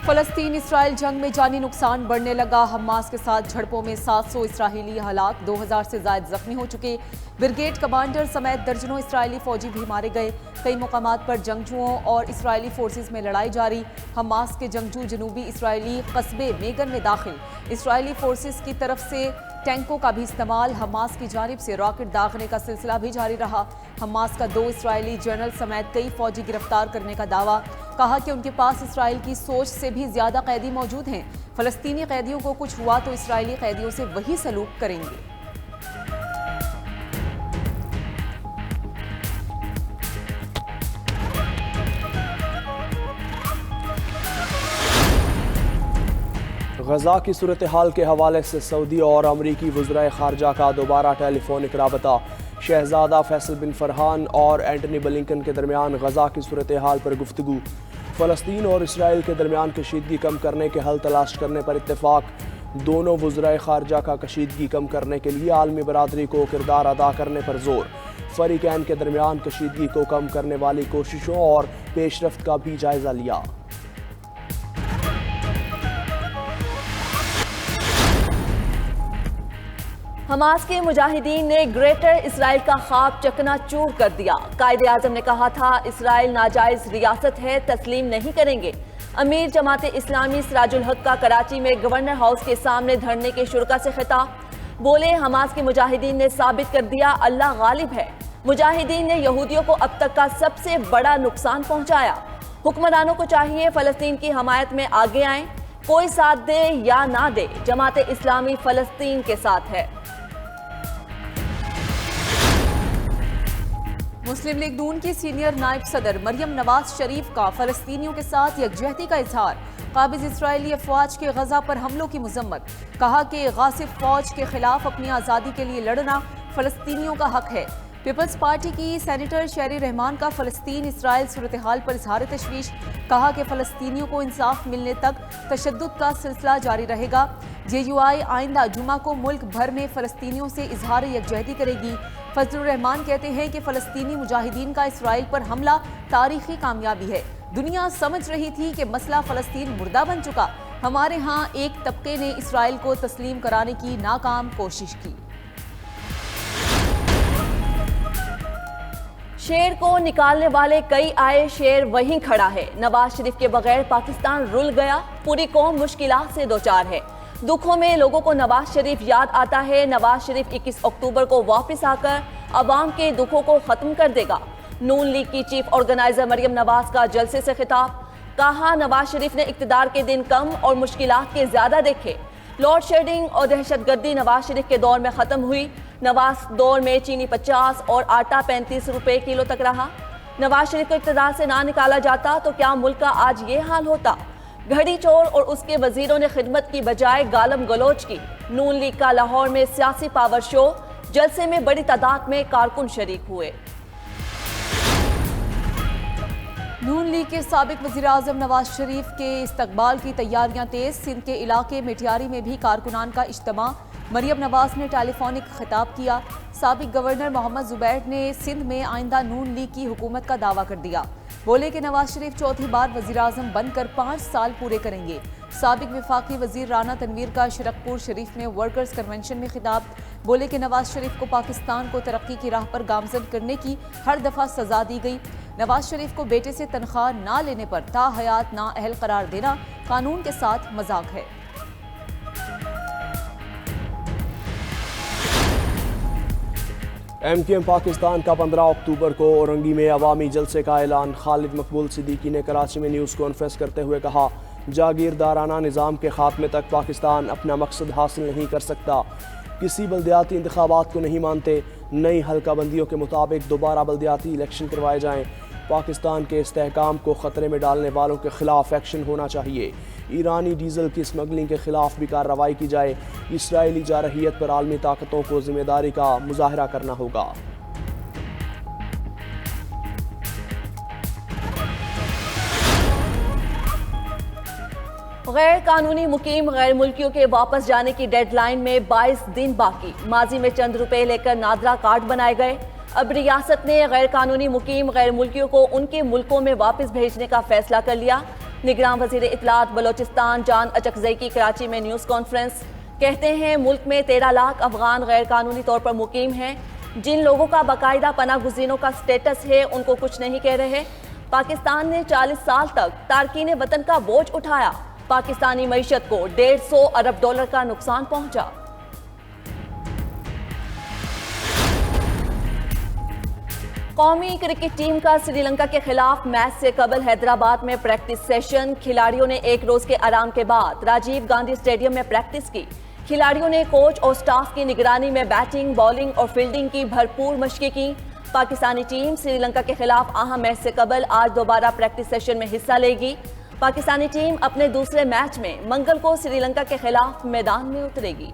फलस्तीन Israel जंग में जानी नुकसान बढ़ने लगा। हमास के साथ झड़पों में 700 इसराइली हलाक, 2000 से ज्यादा जख्मी हो चुके। ब्रिगेड कमांडर समेत दर्जनों इसराइली फौजी भी मारे गए। कई मुकामात पर जंगजुओं और इसराइली फोर्सेस में लड़ाई जारी। हमास के जंगजू जनूबी इसराइली कस्बे मेगन में दाखिल। इसराइली फोर्सेस की तरफ से टैंकों का भी इस्तेमाल। हमास की जानिब से रॉकेट दागने का सिलसिला भी जारी रहा। हमास का 2 इसराइली जनरल समेत कई फौजी गिरफ्तार करने का दावा। कहा कि उनके पास इसराइल की सोच से भी ज्यादा कैदी मौजूद हैं। फलस्तीनी कैदियों को कुछ हुआ तो इसराइली कैदियों से वही सलूक करेंगे। गजा की सूरत हाल के हवाले से सऊदी और अमरीकी वज़राए खारजा का दोबारा टेलीफोनिक राबता। शहजादा फैसल बिन फरहान और एंटनी ब्लिंकन के दरमियान गजा की सूरत हाल पर गुफ्तगू। फ़लस्तीन और इसराइल के दरमियान कशीदगी कम करने के हल तलाश करने पर इत्तेफाक। दोनों वज़राए खारजा का कशीदगी कम करने के लिए आलमी बरादरी को किरदार अदा करने पर जोर। फरीकैन के दरमियान कशीदगी को कम करने वाली कोशिशों और पेशरफ्त का भी जायजा लिया। हमास के मुजाहिदीन ने ग्रेटर इसराइल का ख्वाब चकनाचूर कर दिया। कायदे आजम ने कहा था इसराइल नाजायज रियासत है, तस्लीम नहीं करेंगे। अमीर जमात इस्लामी सिराजुल हक का कराची में गवर्नर हाउस के सामने धरने के शुरका से खिताब। बोले हमास के मुजाहिदीन ने साबित कर दिया अल्लाह गालिब है। मुजाहिदीन ने यहूदियों को अब तक का सबसे बड़ा नुकसान पहुंचाया। हुक्मरानों को चाहिए फलस्तीन की हमायत में आगे आएं। कोई साथ दे या ना दे, जमात इस्लामी फलस्तीन के साथ है। मुस्लिम लीग नून की सीनियर नायब सदर मरियम नवाज शरीफ का फलस्तीनियों के साथ यकजहती का इजहार। काबिज इसराइली अफवाज के गजा पर हमलों की मजम्मत। कहा कि गासिब फौज के खिलाफ अपनी आज़ादी के लिए लड़ना फलस्तीनियों का हक है। पीपल्स पार्टी की सेनेटर शेरी रहमान का फलस्तीन इसराइल सूरत हाल पर इजहार तशवीश। कहा कि फलस्तीनियों को इंसाफ मिलने तक तशद्दुद का सिलसिला जारी रहेगा। JUI आइंदा जुमा को मुल्क भर में फलस्तीनियों से इजहार यकजहती करेगी। फजलुर रहमान कहते हैं कि फलस्तीनी मुजाहिदीन का इसराइल पर हमला तारीखी कामयाबी है। दुनिया समझ रही थी कि मसला फलस्तीन मुर्दा बन चुका। हमारे यहाँ एक तबके ने इसराइल को तस्लीम कराने की नाकाम कोशिश की। शेर को निकालने वाले कई आए, शेर वहीं खड़ा है। नवाज शरीफ के बगैर पाकिस्तान रुल गया, पूरी कौम मुश्किलात से दो चार है। दुखों में लोगों को नवाज शरीफ याद आता है। नवाज शरीफ 21 अक्टूबर को वापस आकर अवाम के दुखों को खत्म कर देगा। नून लीग की चीफ ऑर्गेनाइजर मरियम नवाज का जलसे से खिताब। कहा नवाज शरीफ ने इक्तदार के दिन कम और मुश्किलात के ज्यादा देखे। लोड शेडिंग और दहशतगर्दी नवाज शरीफ के दौर में खत्म हुई। नवाज दौर में चीनी 50 और आटा 35 रुपए किलो तक रहा। नवाज शरीफ को इक्तदार से ना निकाला जाता तो क्या मुल्क का आज ये हाल होता। घड़ी चोर और उसके वजीरों ने खिदमत की बजाय गालम गलोच की। नून लीग का लाहौर में सियासी पावर शो। जलसे में बड़ी तादाद में कारकुन शरीक हुए। नून लीग के साबिक वज़ीर आज़म नवाज शरीफ के इस्तकबाल की तैयारियां तेज। सिंध के इलाके मिठियारी में भी कारकुनान का इज्तिमा। मरियम नवाज ने टेलीफोनिक खिताब किया। साबिक गवर्नर मोहम्मद जुबैर ने सिंध में आइंदा नून लीग की हुकूमत का दावा कर दिया। बोले कि नवाज शरीफ चौथी बार वज़ीर आज़म बनकर 5 साल पूरे करेंगे। साबिक वफाकी वज़ीर राना तनवीर का शरकपुर शरीफ में वर्कर्स कन्वेंशन में खिताब। बोले कि नवाज शरीफ को पाकिस्तान को तरक्की की राह पर गामजन करने की हर दफ़ा सजा दी गई। नवाज शरीफ को बेटे से तनख्वाह ना लेने पर ताहयात नाअहल करार देना कानून के साथ मजाक है। MQM पाकिस्तान का 15 अक्टूबर को औरंगी में अवामी जलसे का ऐलान। खालिद मकबूल सिद्दीकी ने कराची में न्यूज़ कॉन्फ्रेंस करते हुए कहा जागीरदाराना निज़ाम के खात्मे तक पाकिस्तान अपना मकसद हासिल नहीं कर सकता। किसी बल्दियाती इंतखाबात को नहीं मानते। नई हल्काबंदियों के मुताबिक दोबारा बल्दियाती इलेक्शन करवाए जाएँ। पाकिस्तान के इस्तेहकाम को ख़तरे में डालने वालों के खिलाफ एक्शन होना चाहिए। ईरानी डीजल की स्मगलिंग के खिलाफ भी कार्रवाई की जाए। इसराइली जारहियत पर आलमी ताकतों को जिम्मेदारी का मुजाहरा करना होगा। गैर कानूनी मुकीम गैर मुल्कियों के वापस जाने की डेडलाइन में 22 दिन बाकी। माजी में चंद रुपए लेकर नादरा कार्ड बनाए गए। अब रियासत ने गैर कानूनी मुकीम गैर मुल्कियों को उनके मुल्कों में वापस भेजने का फैसला कर लिया। निगरान वजीर इत्तलात बलोचिस्तान जान अचकजई की कराची में न्यूज़ कॉन्फ्रेंस। कहते हैं मुल्क में 13 लाख अफगान गैर कानूनी तौर पर मुकीम हैं। जिन लोगों का बाकायदा पनाह गुज़ीनों का स्टेटस है उनको कुछ नहीं कह रहे। पाकिस्तान ने 40 साल तक तारकीन वतन का बोझ उठाया। पाकिस्तानी मईशत को $150 अरब का नुकसान पहुंचा। कौमी क्रिकेट टीम का श्रीलंका के खिलाफ मैच से कबल हैदराबाद में प्रैक्टिस सेशन। खिलाड़ियों ने एक रोज के आराम के बाद राजीव गांधी स्टेडियम में प्रैक्टिस की। खिलाड़ियों ने कोच और स्टाफ की निगरानी में बैटिंग, बॉलिंग और फील्डिंग की भरपूर मशकें की। पाकिस्तानी टीम श्रीलंका के खिलाफ अहम मैच से कबल आज दोबारा प्रैक्टिस सेशन में हिस्सा लेगी। पाकिस्तानी टीम अपने दूसरे मैच में मंगल को श्रीलंका के खिलाफ मैदान में उतरेगी।